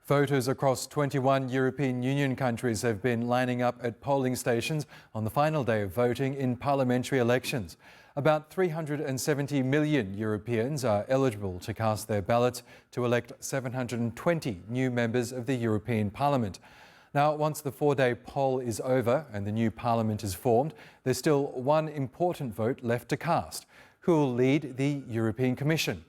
Voters across 21 European Union countries have been lining up at polling stations on the final day of voting in parliamentary elections. About 370 million Europeans are eligible to cast their ballots to elect 720 new members of the European Parliament. Now, once the four-day poll is over and the new parliament is formed, there's still one important vote left to cast: who will lead the European Commission.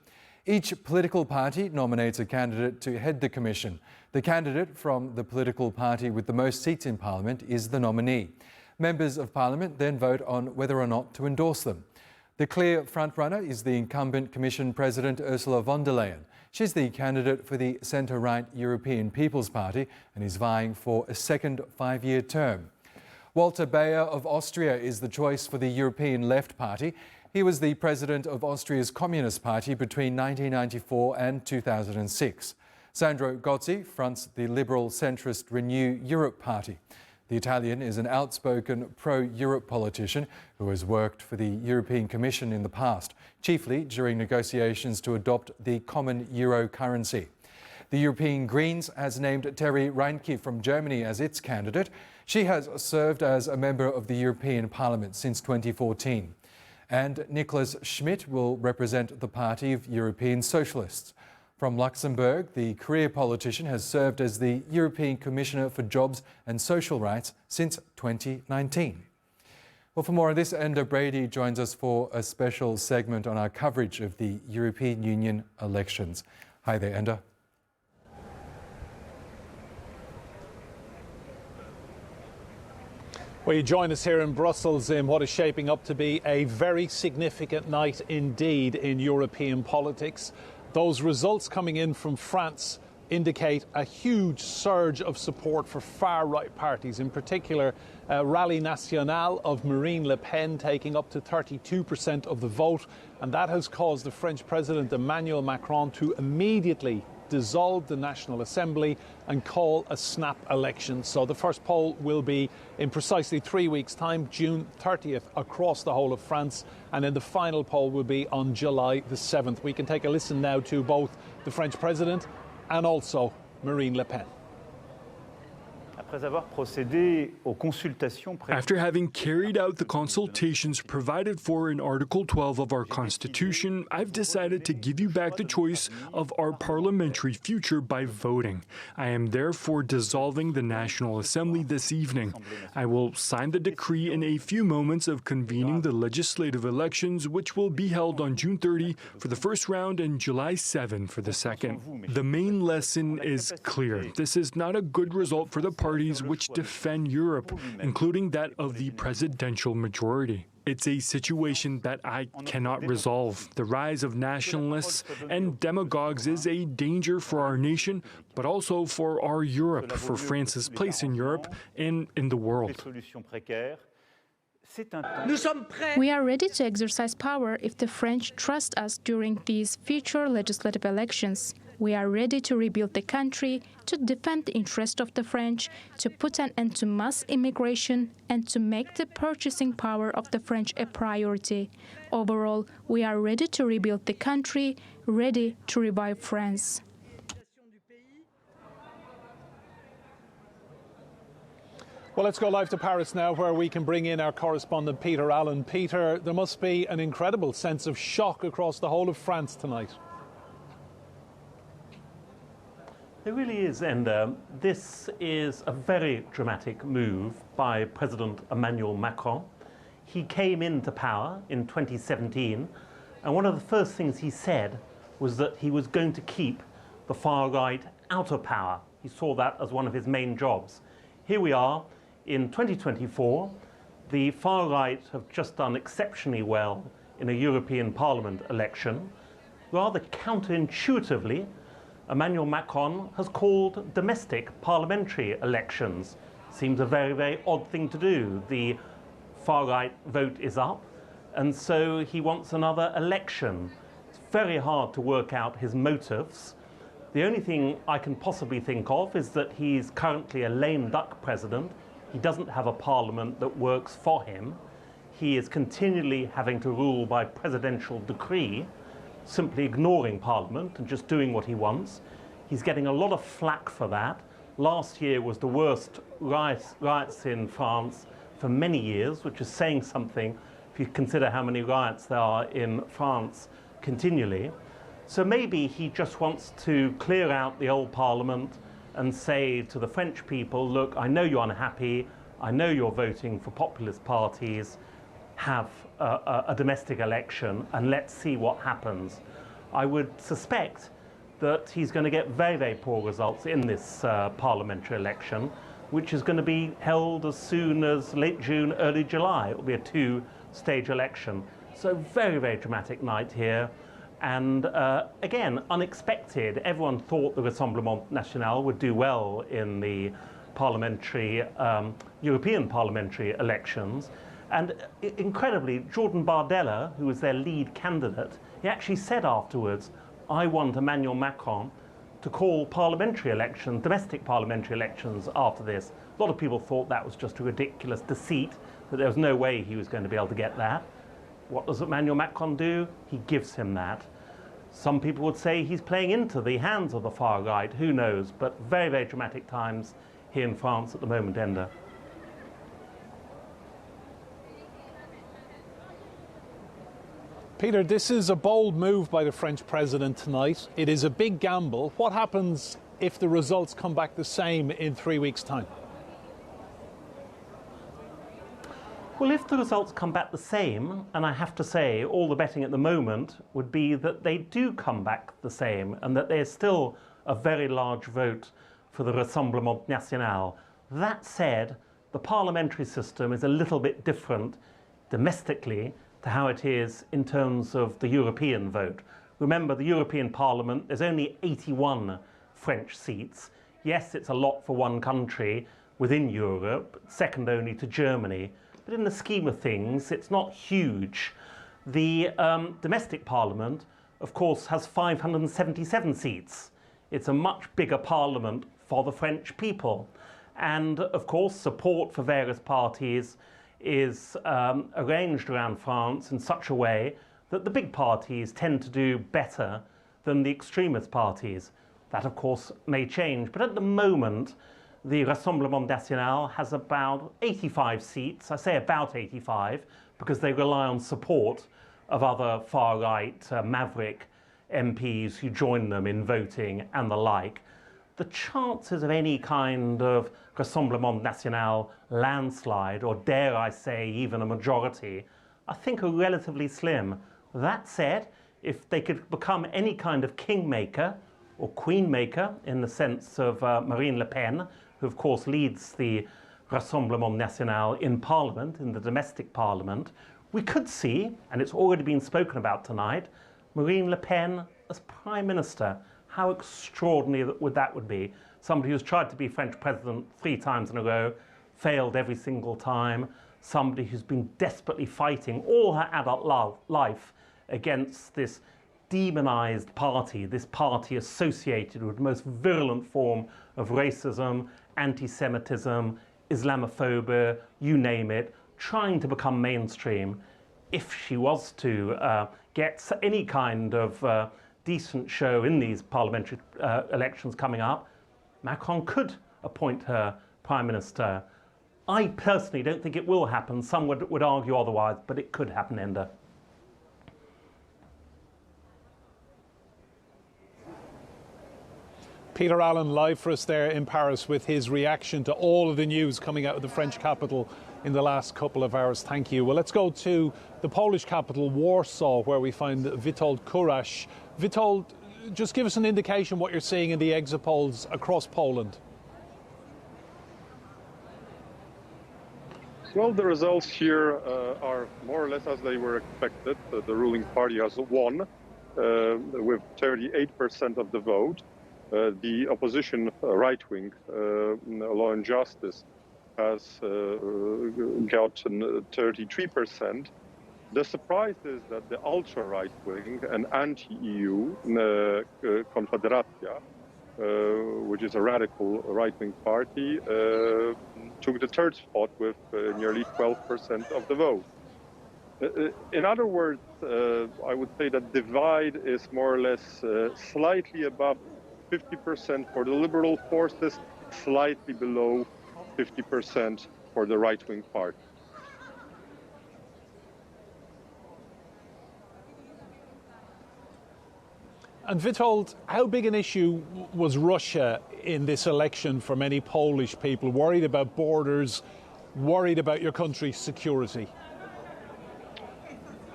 Each political party nominates a candidate to head the Commission. The candidate from the political party with the most seats in Parliament is the nominee. Members of Parliament then vote on whether or not to endorse them. The clear frontrunner is the incumbent Commission President Ursula von der Leyen. She's the candidate for the centre-right European People's Party and is vying for a second five-year term. Walter Bayer of Austria is the choice for the European Left Party. He was the president of Austria's Communist Party between 1994 and 2006. Sandro Gozzi fronts the liberal centrist Renew Europe party. The Italian is an outspoken pro-Europe politician who has worked for the European Commission in the past, chiefly during negotiations to adopt the common euro currency. The European Greens has named Terry Reinke from Germany as its candidate. She has served as a member of the European Parliament since 2014. And Nicholas Schmidt will represent the Party of European Socialists. From Luxembourg, the career politician has served as the European Commissioner for Jobs and Social Rights since 2019. Well, for more on this, Enda Brady joins us for a special segment on our coverage of the European Union elections. Hi there, Enda. Well, you join us here in Brussels in what is shaping up to be a very significant night indeed in European politics. Those results coming in from France indicate a huge surge of support for far-right parties, in particular Rally National of Marine Le Pen taking up to 32% of the vote, and that has caused the French President Emmanuel Macron to immediately dissolve the National Assembly and call a snap election. So the first poll will be in precisely 3 weeks' time, June 30th, across the whole of France, and then the final poll will be on July the 7th. We can take a listen now to both the French President and also Marine Le Pen. After having carried out the consultations provided for in Article 12 of our Constitution, I've decided to give you back the choice of our parliamentary future by voting. I am therefore dissolving the National Assembly this evening. I will sign the decree in a few moments of convening the legislative elections, which will be held on June 30 for the first round and July 7 for the second. The main lesson is clear. This is not a good result for the parties which defend Europe, including that of the presidential majority. It's a situation that I cannot resolve. The rise of nationalists and demagogues is a danger for our nation, but also for our Europe, for France's place in Europe and in the world. We are ready to exercise power if the French trust us during these future legislative elections. We are ready to rebuild the country, to defend the interest of the French, to put an end to mass immigration, and to make the purchasing power of the French a priority. Overall, we are ready to rebuild the country, ready to revive France. Well, let's go live to Paris now, where we can bring in our correspondent Peter Allen. Peter, there must be an incredible sense of shock across the whole of France tonight. There really is, and this is a very dramatic move by President Emmanuel Macron. He came into power in 2017, and one of the first things he said was that he was going to keep the far right out of power. He saw that as one of his main jobs. Here we are in 2024. The far right have just done exceptionally well in a European Parliament election. Rather counterintuitively, Emmanuel Macron has called domestic parliamentary elections. Seems a very, very odd thing to do. The far-right vote is up, and so he wants another election. It's very hard to work out his motives. The only thing I can possibly think of is that he's currently a lame duck president. He doesn't have a parliament that works for him. He is continually having to rule by presidential decree, simply ignoring Parliament and just doing what he wants. He's getting a lot of flack for that. Last year was the worst riots in France for many years, which is saying something if you consider how many riots there are in France continually. So maybe he just wants to clear out the old parliament and say to the French people, look, I know you're unhappy, I know you're voting for populist parties, have a domestic election and let's see what happens. I would suspect that he's going to get very, very poor results in this parliamentary election, which is going to be held as soon as late June, early July. It will be a two-stage election. So very, very dramatic night here. And again, unexpected. Everyone thought the Rassemblement National would do well in the parliamentary, European parliamentary elections. And incredibly, Jordan Bardella, who was their lead candidate, he actually said afterwards, I want Emmanuel Macron to call parliamentary elections, domestic parliamentary elections after this. A lot of people thought that was just a ridiculous deceit, that there was no way he was going to be able to get that. What does Emmanuel Macron do? He gives him that. Some people would say he's playing into the hands of the far right, who knows, but very, very dramatic times here in France at the moment, Enda. Peter, this is a bold move by the French president tonight. It is a big gamble. What happens if the results come back the same in 3 weeks' time? Well, if the results come back the same, and I have to say all the betting at the moment would be that they do come back the same and that there's still a very large vote for the Rassemblement National. That said, the parliamentary system is a little bit different domestically to how it is in terms of the European vote. Remember, the European Parliament, there's only 81 French seats. Yes, it's a lot for one country within Europe, second only to Germany, but in the scheme of things, it's not huge. The domestic parliament, of course, has 577 seats. It's a much bigger parliament for the French people. And, of course, support for various parties is arranged around France in such a way that the big parties tend to do better than the extremist parties. That, of course, may change. But at the moment, the Rassemblement National has about 85 seats. I say about 85 because they rely on support of other far-right maverick MPs who join them in voting and the like. The chances of any kind of Rassemblement National landslide, or dare I say even a majority, I think are relatively slim. That said, if they could become any kind of kingmaker or queenmaker in the sense of Marine Le Pen, who of course leads the Rassemblement National in Parliament, in the domestic Parliament, we could see, and it's already been spoken about tonight, Marine Le Pen as Prime Minister. How extraordinary would be. Somebody who's tried to be French president 3 times in a row, failed every single time. Somebody who's been desperately fighting all her adult life against this demonized party, this party associated with the most virulent form of racism, anti-Semitism, Islamophobia, you name it, trying to become mainstream. If she was to get any kind of decent show in these parliamentary elections coming up, Macron could appoint her Prime Minister. I personally don't think it will happen. Some would argue otherwise, but it could happen, Enda. Peter Allen live for us there in Paris with his reaction to all of the news coming out of the French capital in the last couple of hours. Thank you. Well, let's go to the Polish capital, Warsaw, where we find Witold Kurasz. Witold, just give us an indication what you're seeing in the exit polls across Poland. Well, the results here are more or less as they were expected. The ruling party has won with 38% of the vote. The opposition right-wing, Law and Justice, has gotten 33%. The surprise is that the ultra-right-wing and anti-EU Confederacja, which is a radical right-wing party, took the third spot with nearly 12% of the vote. In other words, I would say that divide is more or less slightly above 50% for the liberal forces, slightly below 50% for the right-wing party. And Witold, how big an issue was Russia in this election for many Polish people, worried about borders, worried about your country's security?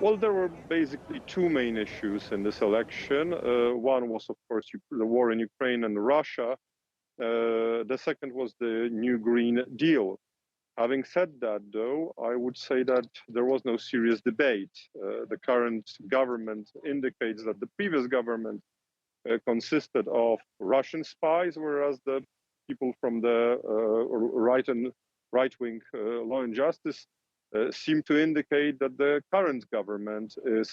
Well, there were basically two main issues in this election. One was, of course, the war in Ukraine and Russia. The second was the new Green Deal. Having said that, though, I would say that there was no serious debate. The current government indicates that the previous government consisted of Russian spies, whereas the people from the right-wing law and justice seem to indicate that the current government is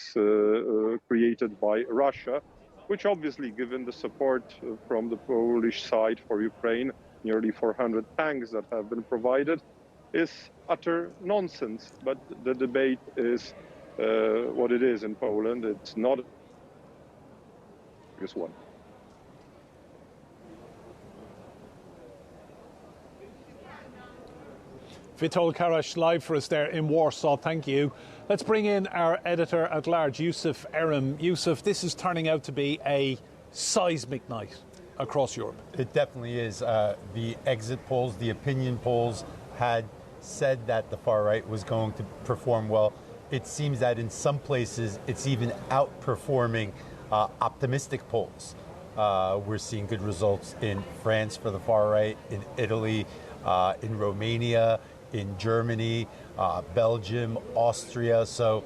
created by Russia, which obviously, given the support from the Polish side for Ukraine, nearly 400 tanks that have been provided, is utter nonsense. But the debate is what it is in Poland. It's not this one. Witold Karaś live for us there in Warsaw. Thank you. Let's bring in our editor-at-large, Yusuf Erim. Yusuf, this is turning out to be a seismic night across Europe. It definitely is. The exit polls, the opinion polls had said that the far right was going to perform well. It seems that in some places it's even outperforming optimistic polls. We're seeing good results in France for the far right, in Italy, in Romania, in Germany, Belgium, Austria. So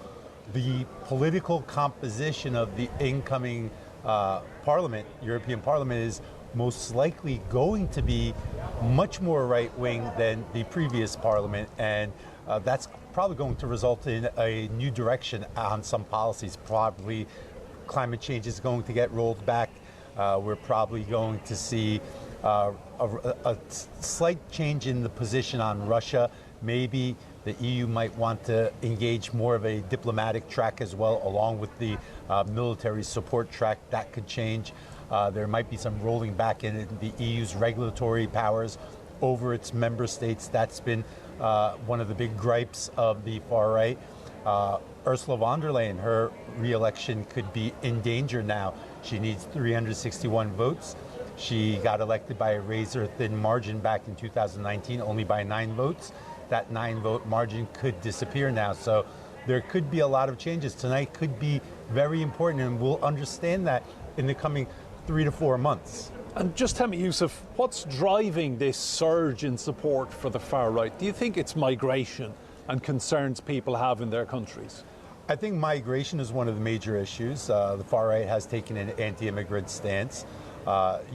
the political composition of the incoming parliament, European Parliament, is most likely going to be much more right-wing than the previous parliament, and that's probably going to result in a new direction on some policies. Probably climate change is going to get rolled back. We're probably going to see a slight change in the position on Russia. Maybe the EU might want to engage more of a diplomatic track as well, along with the military support track. That could change. There might be some rolling back in the EU's regulatory powers over its member states. That's been one of the big gripes of the far right. Ursula von der Leyen, her re-election could be in danger now. She needs 361 votes. She got elected by a razor-thin margin back in 2019, only by 9 votes. That 9-vote margin could disappear now. So there could be a lot of changes. Tonight could be very important, and we'll understand that in the coming 3 to 4 months. And just tell me, Yusuf, what's driving this surge in support for the far right? Do you think it's migration and concerns people have in their countries? I think migration is one of the major issues. The far right has taken an anti-immigrant stance.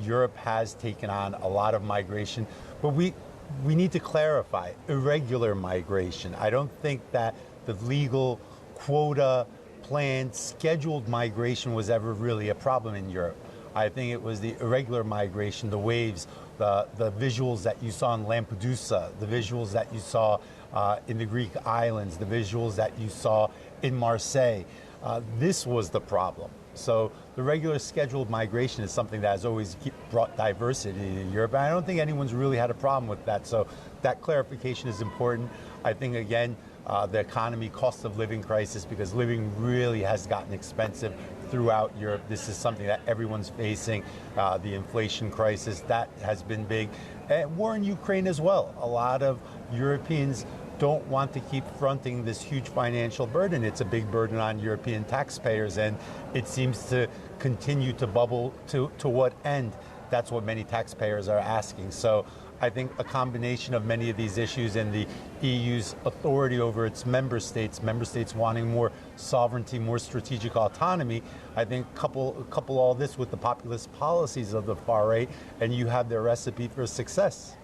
Europe has taken on a lot of migration, but we need to clarify irregular migration. I don't think that the legal quota planned scheduled migration was ever really a problem in Europe. I think it was the irregular migration, the waves, the visuals that you saw in Lampedusa, the visuals that you saw in the Greek islands, the visuals that you saw in Marseille. This was the problem. So the regular scheduled migration is something that has always brought diversity to Europe. And I don't think anyone's really had a problem with that. So that clarification is important. I think, again, the economy, cost of living crisis, because living really has gotten expensive throughout Europe. This is something that everyone's facing. The inflation crisis, that has been big. And war in Ukraine as well. A lot of Europeans don't want to keep fronting this huge financial burden. It's a big burden on European taxpayers, and it seems to continue to bubble. To what end? That's what many taxpayers are asking. So I think a combination of many of these issues and the EU's authority over its member states wanting more sovereignty, more strategic autonomy, I think couple all this with the populist policies of the far right, and you have their recipe for success.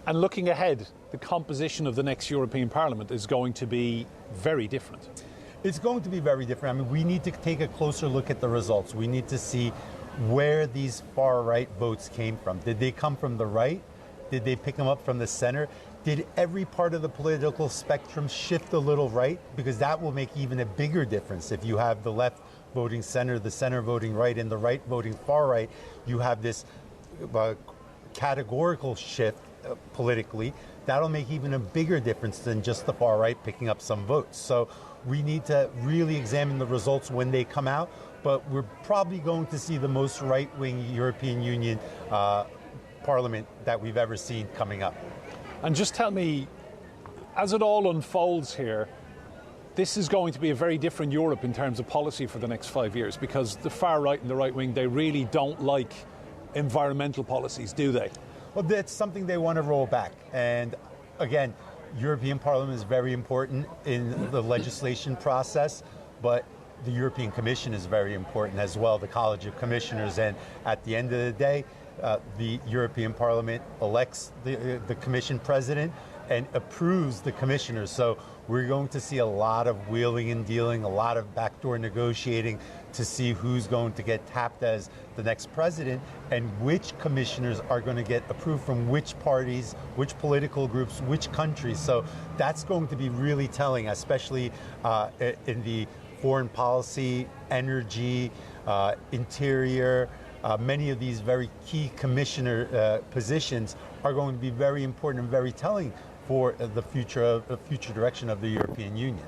And looking ahead, the composition of the next European Parliament is going to be very different. It's going to be very different. I mean, we need to take a closer look at the results. We need to see where these far right votes came from. Did they come from the right? Did they pick them up from the center? Did every part of the political spectrum shift a little right? Because that will make even a bigger difference. If you have the left voting center, the center voting right, and the right voting far right, you have this categorical shift politically, that'll make even a bigger difference than just the far right picking up some votes. So we need to really examine the results when they come out, but we're probably going to see the most right-wing European Union parliament that we've ever seen coming up. And just tell me, as it all unfolds here, this is going to be a very different Europe in terms of policy for the next 5 years, because the far right and the right wing, they really don't like environmental policies, do they? Well, that's something they want to roll back. And again, European Parliament is very important in the legislation process, but the European Commission is very important as well, the College of Commissioners. And at the end of the day, the European Parliament elects the Commission president and approves the commissioners. So we're going to see a lot of wheeling and dealing, a lot of backdoor negotiating to see who's going to get tapped as the next president and which commissioners are going to get approved from which parties, which political groups, which countries. So that's going to be really telling, especially in the foreign policy, energy, interior. Many of these very key commissioner positions are going to be very important and very telling for the future direction of the European Union.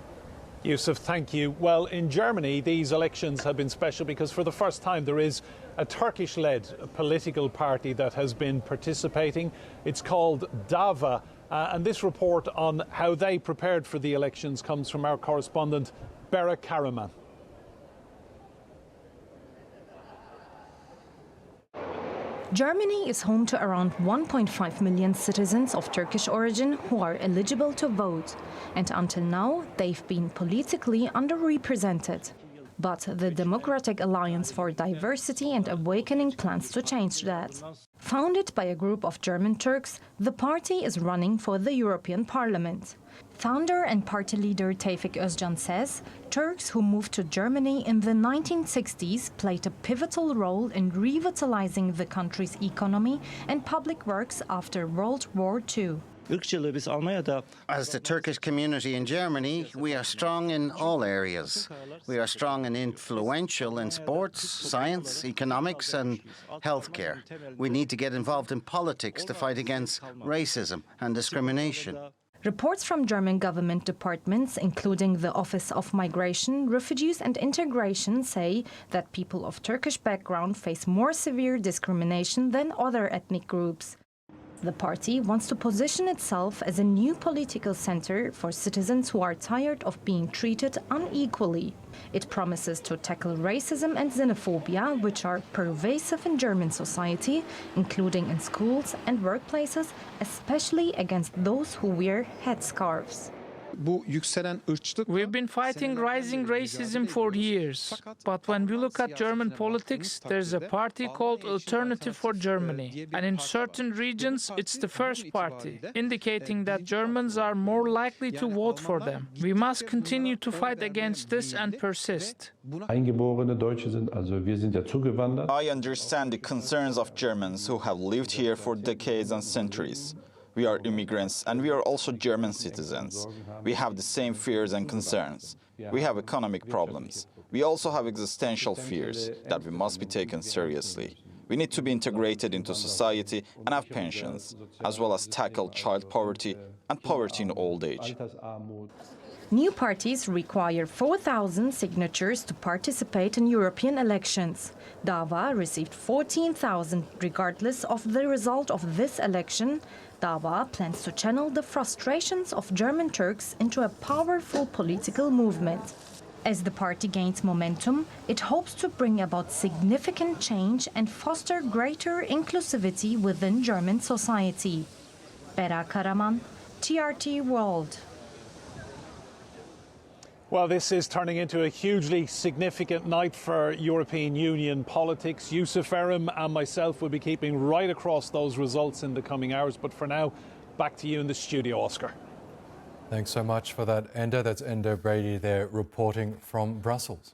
Yusuf, thank you. Well, in Germany, these elections have been special because for the first time there is a Turkish-led political party that has been participating. It's called DAVA, and this report on how they prepared for the elections comes from our correspondent, Bera Karaman. Germany is home to around 1.5 million citizens of Turkish origin who are eligible to vote, and until now they've been politically underrepresented. But the Democratic Alliance for Diversity and Awakening plans to change that. Founded by a group of German Turks, the party is running for the European Parliament. Founder and party leader Tevfik Özcan says Turks who moved to Germany in the 1960s played a pivotal role in revitalizing the country's economy and public works after World War II. As the Turkish community in Germany, we are strong in all areas. We are strong and influential in sports, science, economics and healthcare. We need to get involved in politics to fight against racism and discrimination. Reports from German government departments, including the Office of Migration, Refugees and Integration, say that people of Turkish background face more severe discrimination than other ethnic groups. The party wants to position itself as a new political center for citizens who are tired of being treated unequally. It promises to tackle racism and xenophobia, which are pervasive in German society, including in schools and workplaces, especially against those who wear headscarves. We've been fighting rising racism for years, but when we look at German politics, there's a party called Alternative for Germany, and in certain regions it's the first party, indicating that Germans are more likely to vote for them. We must continue to fight against this and persist. I understand the concerns of Germans who have lived here for decades and centuries. We are immigrants and we are also German citizens. We have the same fears and concerns. We have economic problems. We also have existential fears that we must be taken seriously. We need to be integrated into society and have pensions, as well as tackle child poverty and poverty in old age. New parties require 4,000 signatures to participate in European elections. DAVA received 14,000 regardless of the result of this election. DAVA plans to channel the frustrations of German Turks into a powerful political movement. As the party gains momentum, it hopes to bring about significant change and foster greater inclusivity within German society. Bera Karaman, TRT World. Well, this is turning into a hugely significant night for European Union politics. Yusuf Erim and myself will be keeping right across those results in the coming hours. But for now, back to you in the studio, Oscar. Thanks so much for that, Enda. That's Enda Brady there reporting from Brussels.